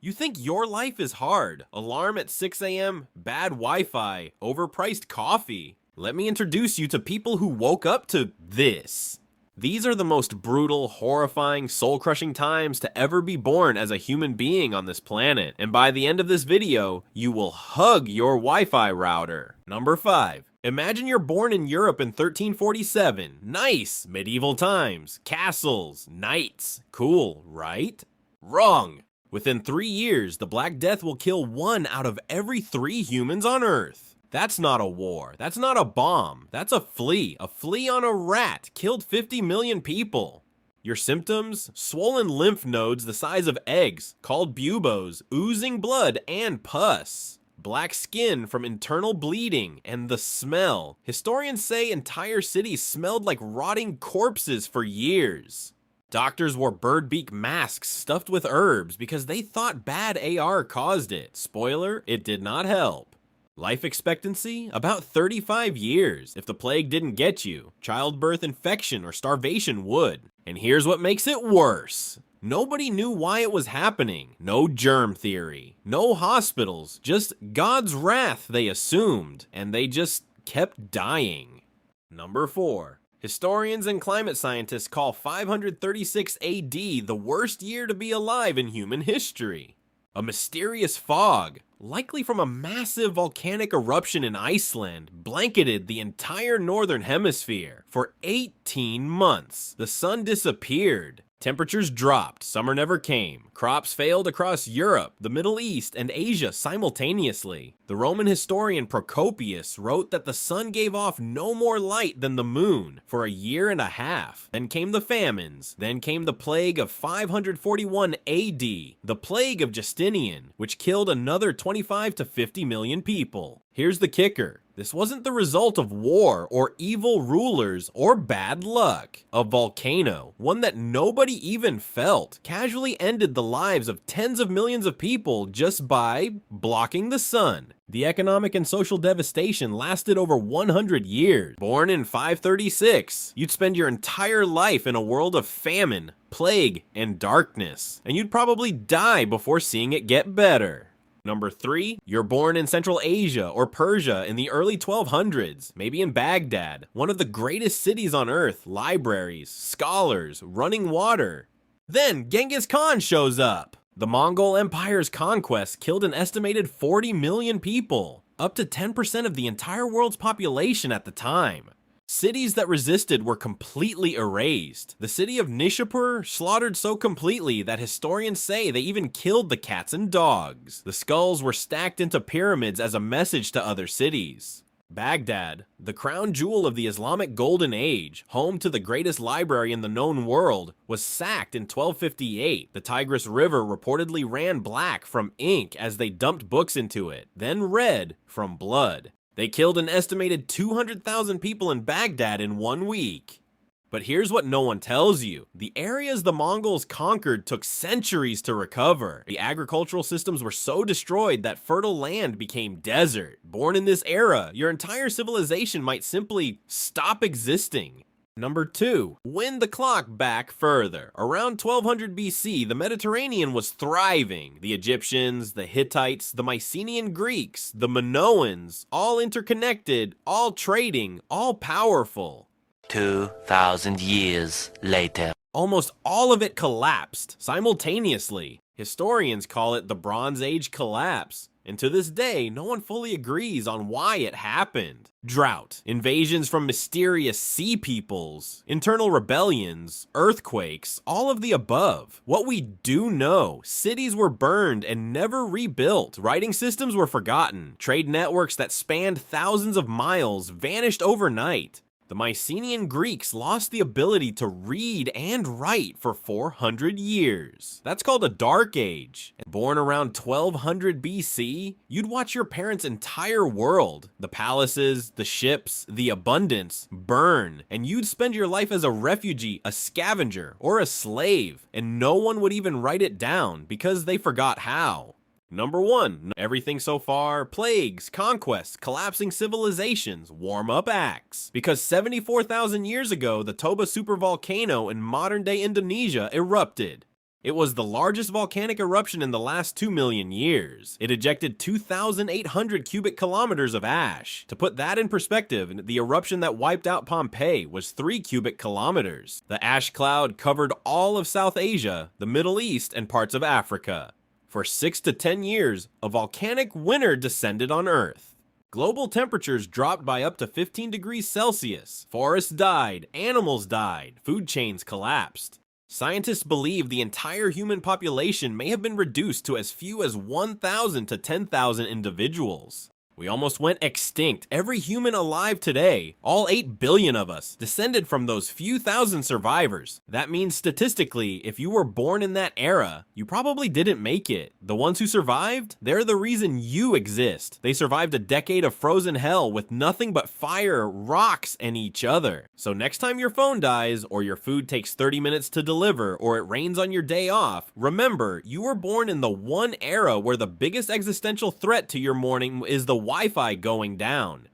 You think your life is hard. Alarm at 6 a.m., bad Wi-Fi, overpriced coffee. Let me introduce you to people who woke up to this. These are the most brutal, horrifying, soul-crushing times to ever be born as a human being on this planet. And by the end of this video, you will hug your Wi-Fi router. Number 5. Imagine you're born in Europe in 1347. Nice! Medieval times, castles, knights. Cool, right? Wrong! Within 3 years, the Black Death will kill 1 out of every 3 humans on Earth. That's not a war. That's not a bomb. That's a flea. A flea on a rat killed 50 million people. Your symptoms? Swollen lymph nodes the size of eggs, called buboes, oozing blood and pus. Black skin from internal bleeding, and the smell. Historians say entire cities smelled like rotting corpses for years. Doctors wore bird beak masks stuffed with herbs because they thought bad AR caused it. Spoiler, it did not help. Life expectancy? About 35 years. If the plague didn't get you, childbirth, infection, or starvation would. And here's what makes it worse. Nobody knew why it was happening. No germ theory. No hospitals. Just God's wrath, they assumed. And they just kept dying. Number 4. Historians and climate scientists call 536 AD the worst year to be alive in human history. A mysterious fog, likely from a massive volcanic eruption in Iceland, blanketed the entire northern hemisphere. For 18 months, the sun disappeared. Temperatures dropped, summer never came. Crops failed across Europe, the Middle East, and Asia simultaneously. The Roman historian Procopius wrote that the sun gave off no more light than the moon for a year and a half. Then came the famines. Then came the plague of 541 AD, the plague of Justinian, which killed another 25 to 50 million people. Here's the kicker. This wasn't the result of war or evil rulers or bad luck. A volcano, one that nobody even felt, casually ended the lives of tens of millions of people just by blocking the sun. The economic and social devastation lasted over 100 years. Born in 536, you'd spend your entire life in a world of famine, plague, and darkness, and you'd probably die before seeing it get better. Number 3, you're born in Central Asia or Persia in the early 1200s, maybe in Baghdad, one of the greatest cities on earth, libraries, scholars, running water. Then Genghis Khan shows up. The Mongol Empire's conquests killed an estimated 40 million people, up to 10% of the entire world's population at the time. Cities that resisted were completely erased. The city of Nishapur slaughtered so completely that historians say they even killed the cats and dogs. The skulls were stacked into pyramids as a message to other cities. Baghdad, the crown jewel of the Islamic Golden Age, home to the greatest library in the known world, was sacked in 1258. The Tigris River reportedly ran black from ink as they dumped books into it, then red from blood. They killed an estimated 200,000 people in Baghdad in 1 week. But here's what no one tells you. The areas the Mongols conquered took centuries to recover. The agricultural systems were so destroyed that fertile land became desert. Born in this era, your entire civilization might simply stop existing. Number 2, wind the clock back further. Around 1200 BC, the Mediterranean was thriving. The Egyptians, the Hittites, the Mycenaean Greeks, the Minoans, all interconnected, all trading, all powerful. 2,000 years later. Almost all of it collapsed simultaneously. Historians call it the Bronze Age collapse. And to this day, no one fully agrees on why it happened. Drought, invasions from mysterious sea peoples, internal rebellions, earthquakes, all of the above. What we do know, cities were burned and never rebuilt. Writing systems were forgotten. Trade networks that spanned thousands of miles vanished overnight. The Mycenaean Greeks lost the ability to read and write for 400 years. That's called a Dark Age. Born around 1200 BC, you'd watch your parents' entire world, the palaces, the ships, the abundance, burn, and you'd spend your life as a refugee, a scavenger, or a slave, and no one would even write it down because they forgot how. Number 1, everything so far, plagues, conquests, collapsing civilizations, warm-up acts. Because 74,000 years ago, the Toba supervolcano in modern-day Indonesia erupted. It was the largest volcanic eruption in the last 2 million years. It ejected 2,800 cubic kilometers of ash. To put that in perspective, the eruption that wiped out Pompeii was 3 cubic kilometers. The ash cloud covered all of South Asia, the Middle East, and parts of Africa. For 6 to 10 years, a volcanic winter descended on Earth. Global temperatures dropped by up to 15 degrees Celsius. Forests died, animals died, food chains collapsed. Scientists believe the entire human population may have been reduced to as few as 1,000 to 10,000 individuals. We almost went extinct. Every human alive today, all 8 billion of us, descended from those few thousand survivors. That means statistically, if you were born in that era, you probably didn't make it. The ones who survived, they're the reason you exist. They survived a decade of frozen hell with nothing but fire, rocks, and each other. So next time your phone dies, or your food takes 30 minutes to deliver, or it rains on your day off, remember, you were born in the one era where the biggest existential threat to your morning is the Wi-Fi going down.